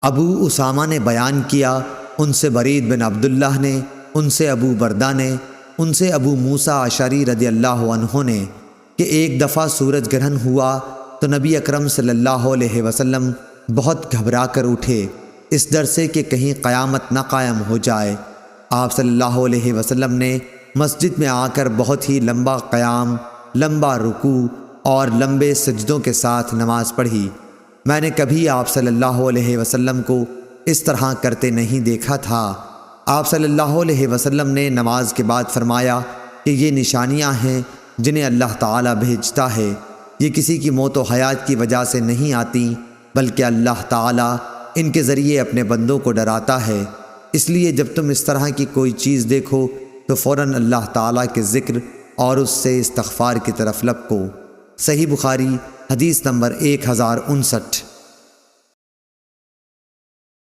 ابو اسامہ نے بیان کیا، ان سے برید بن عبداللہ نے، ان سے ابو بردہ نے، ان سے ابو موسیٰ اشعری رضی اللہ عنہ نے کہ ایک دفعہ سورج گرہن ہوا تو نبی اکرم صلی اللہ علیہ وسلم بہت گھبرا کر اٹھے، اس ڈر سے کہ کہیں قیامت نہ قائم ہو جائے۔ آپ صلی اللہ علیہ وسلم نے مسجد میں آ کر بہت ہی لمبا قیام، لمبا رکوع اور لمبے سجدوں کے ساتھ نماز پڑھی۔ میں نے کبھی آپ صلی اللہ علیہ وسلم کو اس طرح کرتے نہیں دیکھا تھا۔ آپ صلی اللہ علیہ وسلم نے نماز کے بعد فرمایا کہ یہ نشانیاں ہیں جنہیں اللہ تعالیٰ بھیجتا ہے، یہ کسی کی موت و حیات کی وجہ سے نہیں آتی، بلکہ اللہ تعالیٰ ان کے ذریعے اپنے بندوں کو ڈراتا ہے۔ اس لیے جب تم اس طرح کی کوئی چیز دیکھو تو فوراً اللہ تعالیٰ کے ذکر اور اس سے استغفار کی طرف لپکو۔ صحیح بخاری حدیث نمبر 1059۔